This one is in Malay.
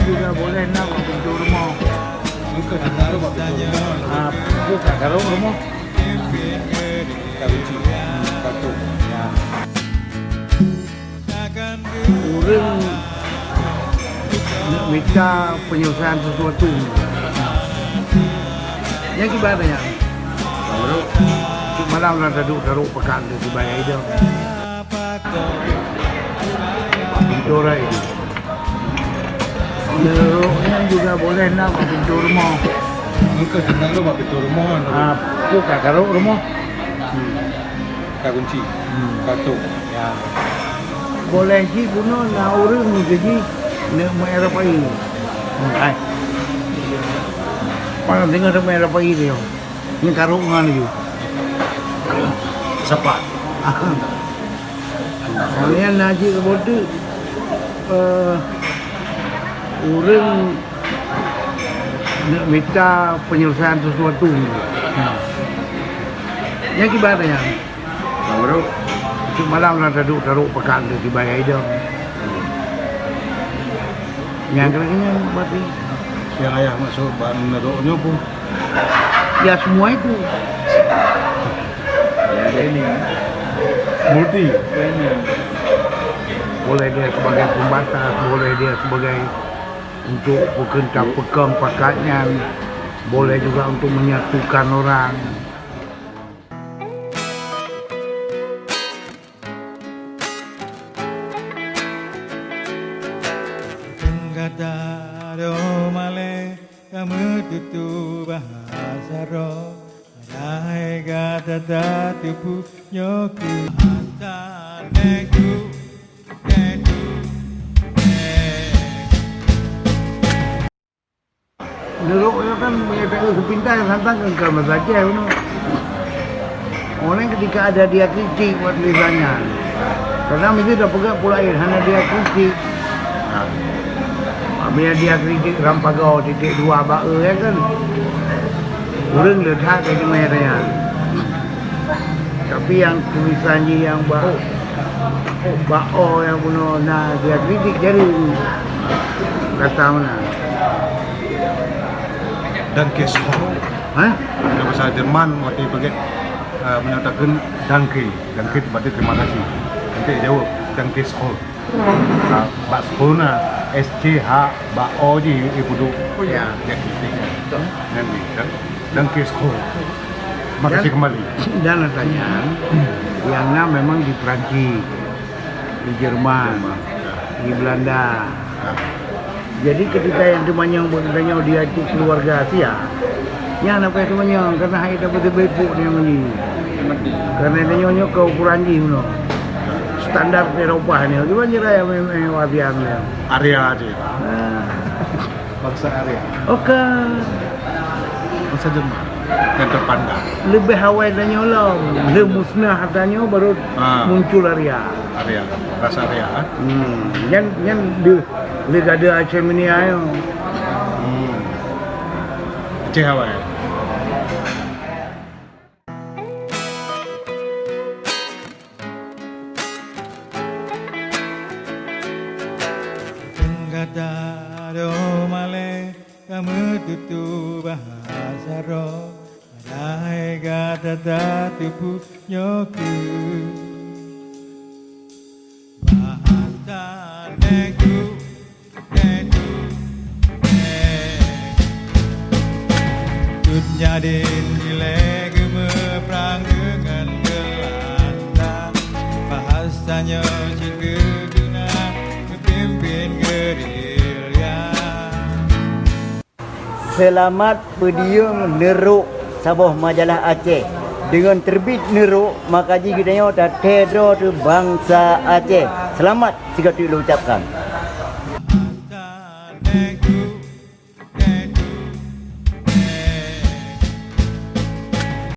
Juga boleh nak pintu rumah. Bukan taruh buat pintu rumah. Bukan taruh rumah. Kunci. Kartu. Ya. Orang nak minta penyelesaian sesuatu. Yang ibaratnya, baru malam nak duduk pekan tu dibayar itu. Pintu rai. Neroknya juga boleh nak pintu rumah. Bukan taruh buat pintu rumah. Bukan taruh rumah. Kunci. Kartu. Ya. Boleh sih puno na orang jadi nak merah pagi. Ai. Kalau dengar merah pagi dia. Ini karungan dia. Sepat. Soalnya naji kebodu orang nak minta penyelesaian sesuatu. Yang ibaratnya, baru malam nak duduk pekan tu dibayar itu. Yang lainnya berarti Yang ayah masuk bahan neroknya pun. ya semua itu. Ya ini. Multi. Boleh dia sebagai pembatas, boleh dia sebagai untuk pegang pakatnya, boleh juga untuk menyatukan orang. Taro male kamu tutu bahasa ro Adai gata tupu nyoku Hanta neku Nerok itu kan menyatakan sepintas tentang keengkar saja. Orang ketika ada dia kritik buat tulisannya, karena mesti dah pegang pula air, hanya dia kritik. Bila dia kritik Rampagau titik 2 bae ya kan. Orang letak ke merahnya. Tapi yang tulisannya yang bao yang puno nah dia kritik jadi kata mana? Danke so. Hah? Dalam bahasa Jerman waktu pakai menyatakan danke. Danke berarti terima kasih. Nanti jawab danke so. Bak sepuna SCH Bak O je ibu duk. Ya. Nanti danke so. Makasih kembali. Dan katanya yang memang di Perancis, di Jerman, di Belanda. Jadi ketika yang temannya bertanya dia itu keluarga Asia, yang apa temannya karena hai dapat bebek dia ni. Karena dia nyonya ke Perancis no. Standar Eropah ni. Cuba jira yang wabian dia. Area aja. Bangsa area. Okey. Bangsa Jerman. Yang terpandang. Lebih Hawaii dan nyolong, lebih musnah katanya baru muncul area. Area, rasa area. Yang lega ada Aceh ini ayo. Aceh Hawaii. Taro male kamu tutu bahasa ro Adai gata tupu nyoku Bahasa neku Dunia dinilai gemeprang dengan Belanda Bahasanya jika guna kepimpin gerilya Selamat berdiam Nerok Sabah Majalah Aceh. Dengan terbit Nerok, maka jika kita tak tedro tu bangsa Aceh. Selamat jika diucapkan.